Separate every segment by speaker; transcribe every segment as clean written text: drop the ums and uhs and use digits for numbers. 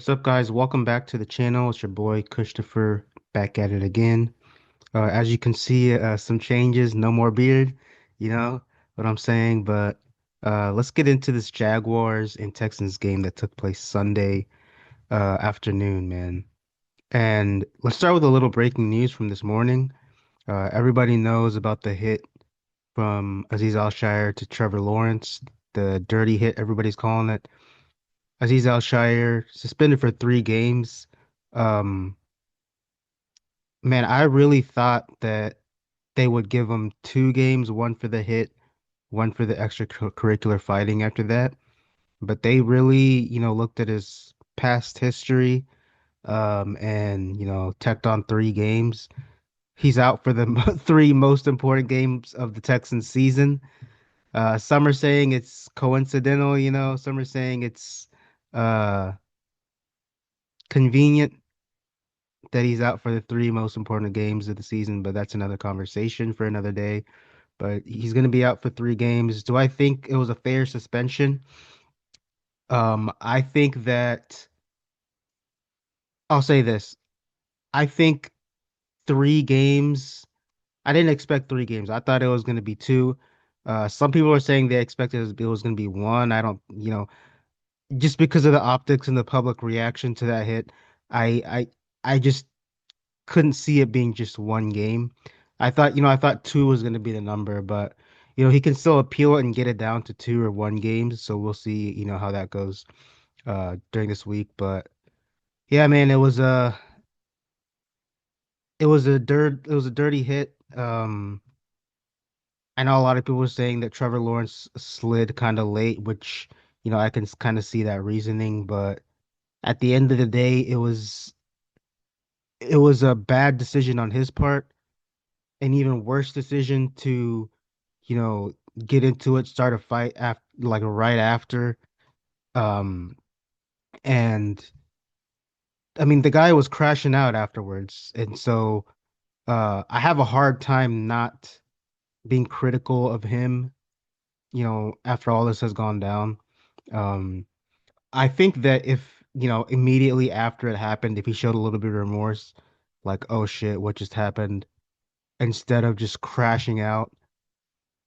Speaker 1: What's up, guys? Welcome back to the channel. It's your boy Christopher back at it again. As you can see, some changes, no more beard, you know what I'm saying? But let's get into this Jaguars and Texans game that took place Sunday afternoon, man. And let's start with a little breaking news from this morning. Everybody knows about the hit from Azeez Al Shaiir to Trevor Lawrence, the dirty hit, everybody's calling it. Azeez Al Shaiir suspended for 3 games. Um, Man, I really thought that they would give him 2 games, one for the hit, one for the extracurricular fighting after that. But they really, looked at his past history, and, tacked on 3 games. He's out for the three most important games of the Texans season. Some are saying it's coincidental, some are saying it's uh convenient that he's out for the 3 most important games of the season, but that's another conversation for another day. But he's going to be out for 3 games. Do I think it was a fair suspension? I think that I'll say this. I think 3 games. I didn't expect 3 games. I thought it was going to be two. Some people are saying they expected it was going to be one. I don't, just because of the optics and the public reaction to that hit, I, I, I just couldn't see it being just 1 game. I thought two was going to be the number, but he can still appeal it and get it down to 2 or 1 games. So we'll see, how that goes during this week. But yeah, man, it was a dirty hit. I know a lot of people were saying that Trevor Lawrence slid kind of late, which I can kind of see that reasoning, but at the end of the day, it was a bad decision on his part, an even worse decision to you know, get into it, start a fight after, like right after. Um, and I mean, the guy was crashing out afterwards, and so I have a hard time not being critical of him. After all this has gone down, um, I think that if immediately after it happened, if he showed a little bit of remorse, like, oh shit, what just happened, instead of just crashing out,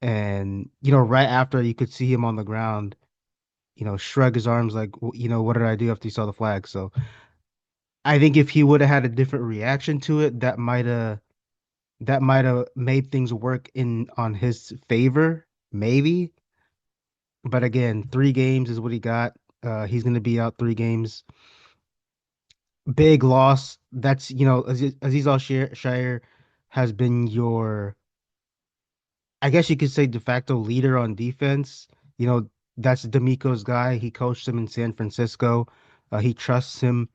Speaker 1: and right after you could see him on the ground shrug his arms like, what did I do after he saw the flag? So I think if he would have had a different reaction to it, that might have made things work in on his favor, maybe. But again, 3 games is what he got. He's gonna be out 3 games. Big loss. That's Azeez Al Shaiir has been your, I guess you could say, de facto leader on defense. You know, that's D'Amico's guy. He coached him in San Francisco. He trusts him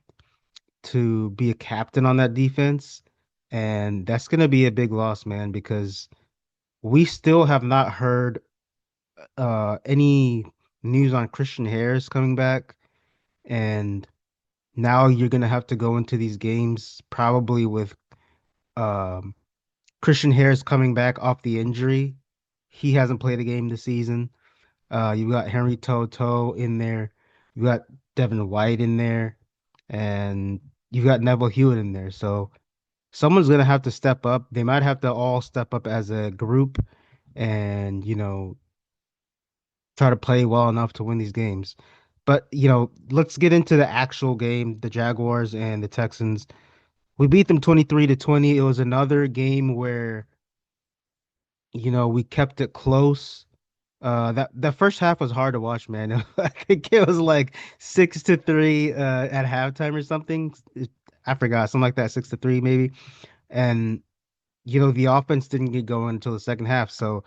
Speaker 1: to be a captain on that defense. And that's going to be a big loss, man, because we still have not heard any news on Christian Harris coming back. And now you're going to have to go into these games probably with um, Christian Harris coming back off the injury. He hasn't played a game this season. You've got Henry Toto in there. You got Devin White in there. And you got Neville Hewitt in there. So someone's gonna have to step up. They might have to all step up as a group and, try to play well enough to win these games. But, let's get into the actual game, the Jaguars and the Texans. We beat them 23-20. It was another game where, we kept it close. That first half was hard to watch, man. I think it was like 6-3 at halftime or something. I forgot, something like that, 6-3 maybe. And the offense didn't get going until the second half. So,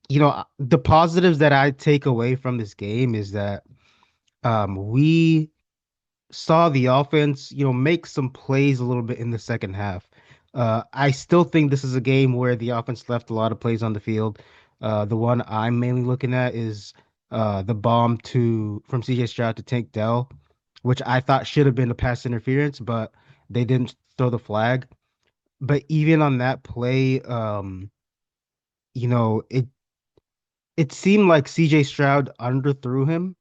Speaker 1: the positives that I take away from this game is that we saw the offense, make some plays a little bit in the second half. I still think this is a game where the offense left a lot of plays on the field. The one I'm mainly looking at is the bomb to from CJ Stroud to Tank Dell, which I thought should have been a pass interference, but they didn't throw the flag. But even on that play, it seemed like CJ Stroud underthrew him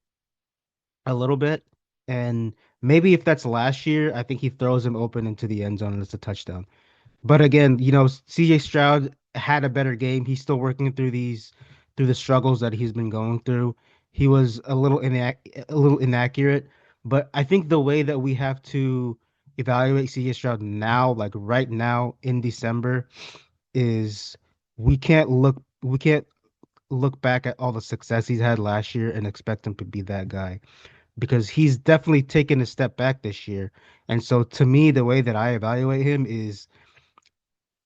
Speaker 1: a little bit, and Maybe if that's last year, I think he throws him open into the end zone and it's a touchdown. But again, CJ Stroud had a better game. He's still working through the struggles that he's been going through. He was a little inaccurate, but I think the way that we have to evaluate CJ Stroud now, like right now in December, is we can't look back at all the success he's had last year and expect him to be that guy because he's definitely taken a step back this year. And so to me, the way that I evaluate him is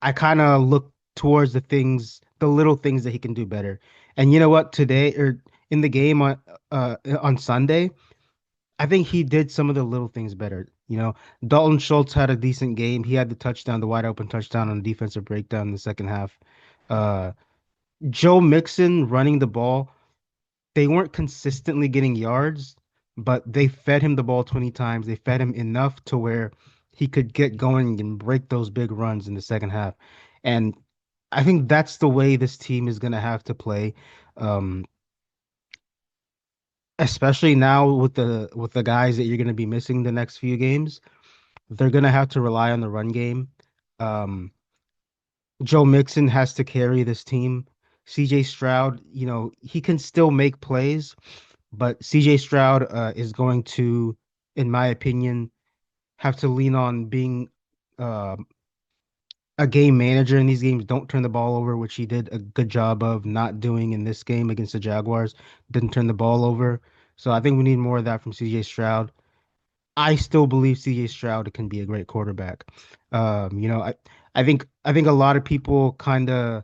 Speaker 1: I kind of look towards the little things that he can do better. And you know what? Today or in the game on Sunday, I think he did some of the little things better. Dalton Schultz had a decent game. He had the touchdown, the wide open touchdown on the defensive breakdown in the second half. Uh, Joe Mixon running the ball, they weren't consistently getting yards, but they fed him the ball 20 times. They fed him enough to where he could get going and break those big runs in the second half. And I think that's the way this team is going to have to play, um, especially now with the guys that you're going to be missing the next few games. They're going to have to rely on the run game. Um, Joe Mixon has to carry this team. CJ Stroud, he can still make plays, but CJ Stroud is going to, in my opinion, have to lean on being uh, a game manager in these games. Don't turn the ball over, which he did a good job of not doing in this game against the Jaguars. Didn't turn the ball over. So I think we need more of that from CJ Stroud. I still believe CJ Stroud can be a great quarterback. I think a lot of people kind of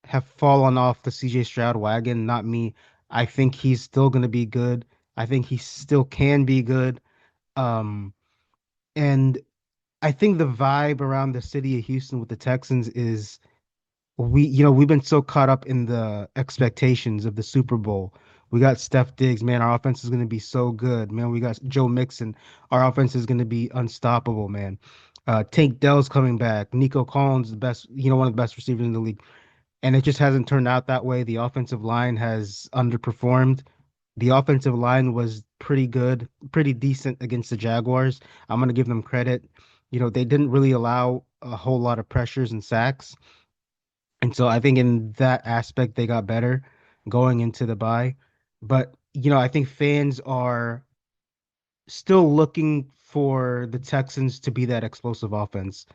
Speaker 1: have fallen off the CJ Stroud wagon, not me. I think he's still going to be good. I think he still can be good. Um, and I think the vibe around the city of Houston with the Texans is we've been so caught up in the expectations of the Super Bowl. We got Steph Diggs, man, our offense is going to be so good, man. We got Joe Mixon, our offense is going to be unstoppable, man. Tank Dell's coming back. Nico Collins, the best, one of the best receivers in the league. And it just hasn't turned out that way. The offensive line has underperformed. The offensive line was pretty good, pretty decent against the Jaguars. I'm going to give them credit. They didn't really allow a whole lot of pressures and sacks. And so I think in that aspect, they got better going into the bye. But, I think fans are still looking for the Texans to be that explosive offense,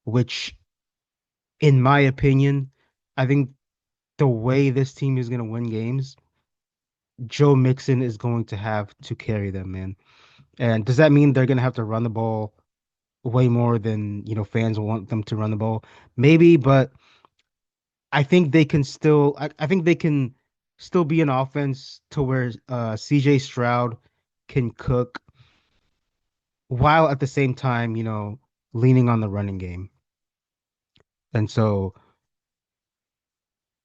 Speaker 1: which, in my opinion, I think the way this team is going to win games, Joe Mixon is going to have to carry them, man. And does that mean they're going to have to run the ball way more than, fans want them to run the ball? Maybe, but I think they can still be an offense to where CJ Stroud can cook while at the same time, leaning on the running game. And so,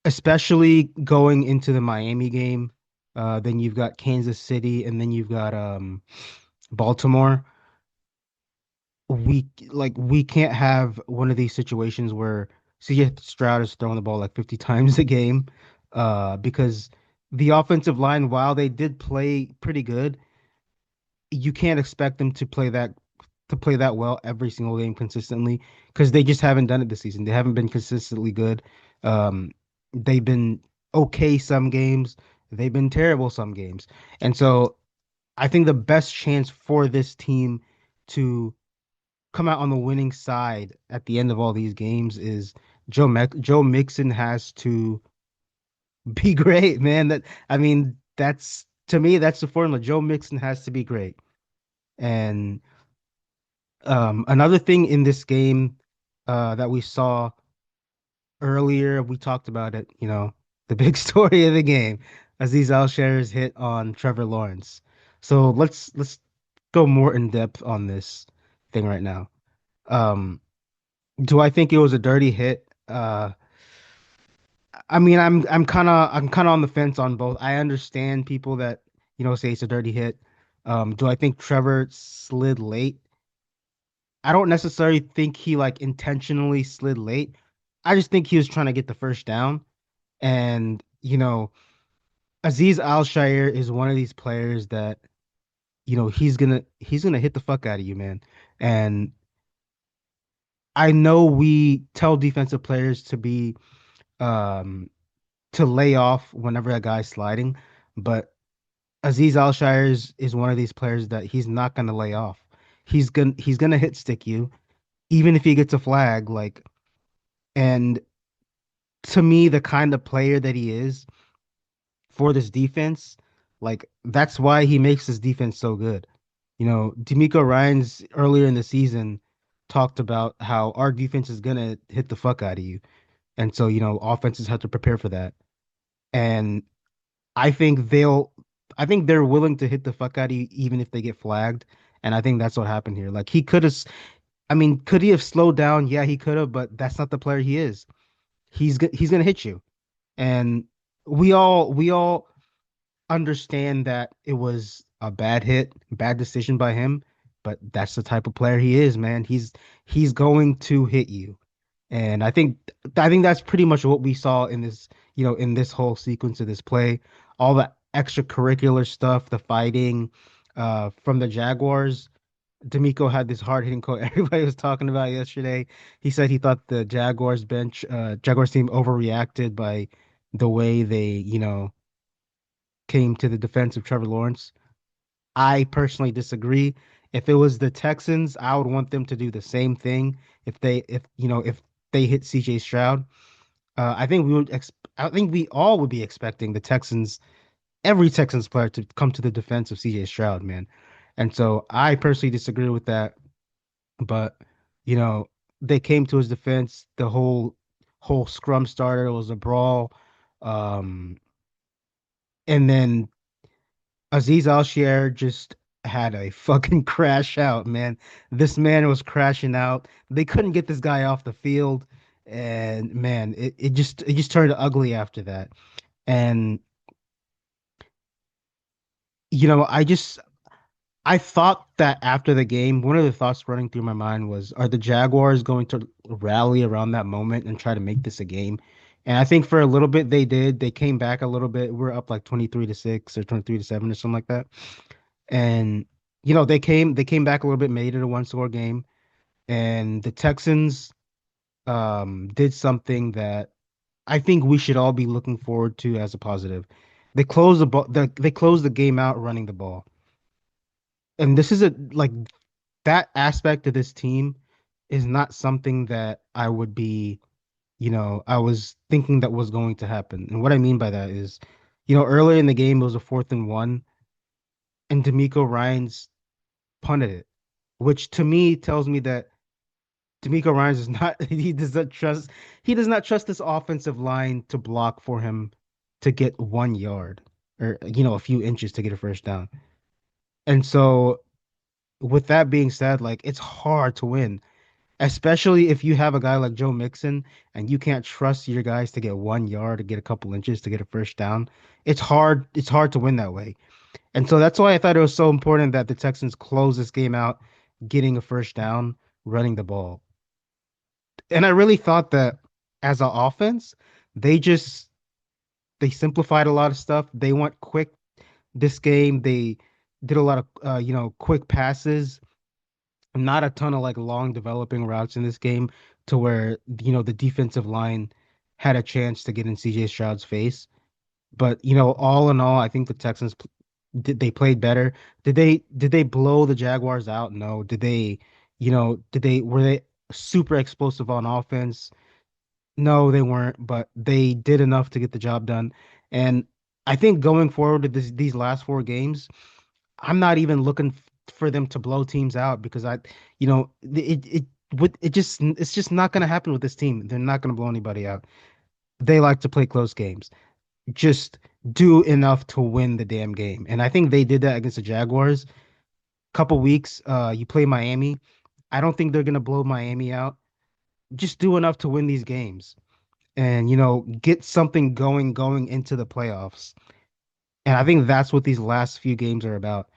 Speaker 1: especially going into the Miami game, then you've got Kansas City and then you've got Baltimore. We can't have one of these situations where CJ Stroud is throwing the ball like 50 times a game, because the offensive line, while they did play pretty good, you can't expect them to play that well every single game consistently because they just haven't done it this season. They haven't been consistently good. Um, they've been okay some games, they've been terrible some games, and so I think the best chance for this team to come out on the winning side at the end of all these games is Joe Mixon has to be great, man. That's to me that's the formula. Joe Mixon has to be great. And another thing in this game that we saw earlier, we talked about it, the big story of the game, Azeez Al Shair's hit on Trevor Lawrence. So let's go more in depth on this thing right now. Um, do I think it was a dirty hit? I mean, I'm kind of on the fence on both. I understand people that, say it's a dirty hit. Do I think Trevor slid late? I don't necessarily think he like intentionally slid late. I just think he was trying to get the first down. And, Azeez Al Shaiir is one of these players that he's gonna hit the fuck out of you, man. And I know we tell defensive players um to lay off whenever a guy's sliding, but Azeez Al Shaiir is one of these players that he's not gonna lay off. He's gonna hit stick you, even if he gets a flag. And to me, the kind of player that he is for this defense, that's why he makes this defense so good. D'Amico Ryans earlier in the season talked about how our defense is gonna hit the fuck out of you. And so, offenses have to prepare for that. And I think I think they're willing to hit the fuck out of you even if they get flagged. And I think that's what happened here. Like I mean, could he have slowed down? Yeah, he could have, but that's not the player he is. He's gonna hit you. And we all understand that it was a bad hit, bad decision by him, but that's the type of player he is, man. He's going to hit you. And I think that's pretty much what we saw in this whole sequence of this play. All the extracurricular stuff, the fighting from the Jaguars. D'Amico had this hard hitting quote everybody was talking about yesterday. He said he thought the Jaguars team overreacted by the way they, came to the defense of Trevor Lawrence. I personally disagree. If it was the Texans, I would want them to do the same thing if they hit CJ Stroud. I think we all would be expecting every Texans player to come to the defense of CJ Stroud, man. And so I personally disagree with that. But, you know, they came to his defense. The whole scrum starter was a brawl. Um, and then Azeez Al Shaiir just had a fucking crash out, man. This man was crashing out. They couldn't get this guy off the field. And man, it just turned ugly after that. And I thought that after the game, one of the thoughts running through my mind was, are the Jaguars going to rally around that moment and try to make this a game? And I think for a little bit they did. They came back a little bit. We're up like 23-6 or 23-7 or something like that. And they came back a little bit, made it a one-score game. And the Texans did something that I think we should all be looking forward to as a positive. They closed the game out running the ball. And this is a like that aspect of this team is not something that I was thinking that was going to happen. And what I mean by that is, earlier in the game it was a 4th and 1, and D'Amico Ryans punted it, which to me tells me that D'Amico Ryans is not he does not trust this offensive line to block for him to get 1 yard or a few inches to get a first down. And so with that being said, like it's hard to win, especially if you have a guy like Joe Mixon and you can't trust your guys to get 1 yard to get a couple inches to get a first down. It's hard to win that way. And so that's why I thought it was so important that the Texans close this game out, getting a first down, running the ball. And I really thought that as an offense, they just they simplified a lot of stuff. They went quick this game. They did a lot of quick passes, not a ton of like long developing routes in this game to where the defensive line had a chance to get in CJ Stroud's face. But all in all, I think the Texans did they played better. Did they blow the Jaguars out? No. Did they were they super explosive on offense? No, they weren't, but they did enough to get the job done. And I think going forward to these last 4 games, I'm not even looking for them to blow teams out because it's just not going to happen with this team. They're not going to blow anybody out. They like to play close games. Just do enough to win the damn game. And I think they did that against the Jaguars. Couple weeks, you play Miami. I don't think they're going to blow Miami out. Just do enough to win these games and get something going into the playoffs. And I think that's what these last few games are about.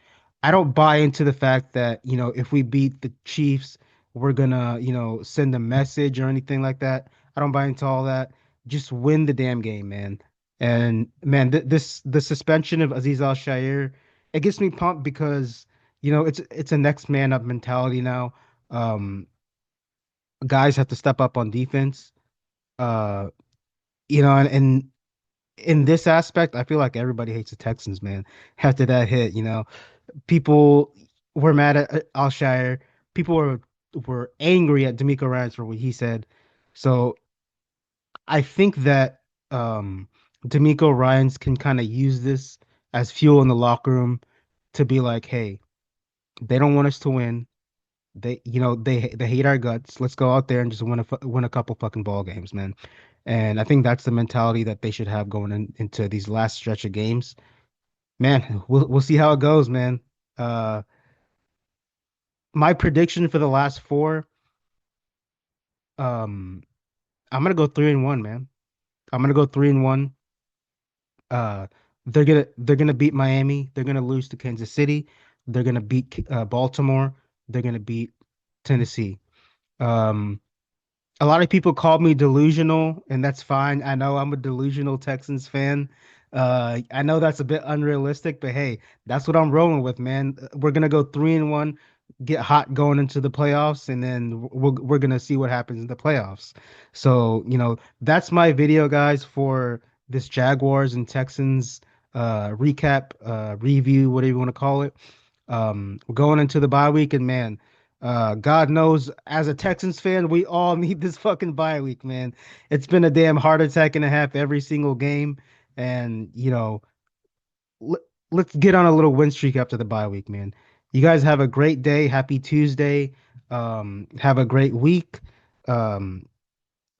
Speaker 1: I don't buy into the fact that, if we beat the Chiefs, we're gonna, send a message or anything like that. I don't buy into all that. Just win the damn game, man. And man, the suspension of Azeez Al Shaiir, it gets me pumped because it's a next man up mentality now. Um, Guys have to step up on defense. Uh, and in this aspect, I feel like everybody hates the Texans, man. After that hit, people were mad at Al Shaiir. People were angry at D'Amico Ryans for what he said. So I think that D'Amico Ryans can kind of use this as fuel in the locker room to be like, hey, they don't want us to win. They hate our guts. Let's go out there and just win a couple fucking ball games, man. And I think that's the mentality that they should have going into these last stretch of games. Man, we'll see how it goes, man. Uh, my prediction for the last four, um, I'm gonna go 3-1, man. I'm gonna go 3-1. Uh, they're gonna beat Miami. They're gonna lose to Kansas City. They're gonna beat Baltimore. They're gonna beat Tennessee. Um, A lot of people call me delusional, and that's fine. I know I'm a delusional Texans fan. I know that's a bit unrealistic, but hey, that's what I'm rolling with, man. We're gonna go 3-1, get hot going into the playoffs, and then we're gonna see what happens in the playoffs. So, that's my video, guys, for this Jaguars and Texans recap, review, whatever you want to call it. We're going into the bye week, and man, God knows, as a Texans fan, we all need this fucking bye week, man. It's been a damn heart attack and a half every single game, and l let's get on a little win streak after the bye week, man. You guys have a great day. Happy Tuesday. Have a great week. Um,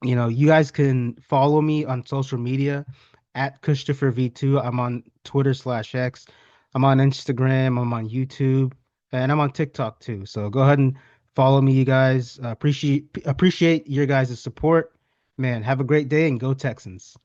Speaker 1: you guys can follow me on social media at Christopher V2. I'm on Twitter/X. I'm on Instagram. I'm on YouTube, and I'm on TikTok too. So go ahead and follow me, you guys. Appreciate your guys' support. Man, have a great day and go Texans.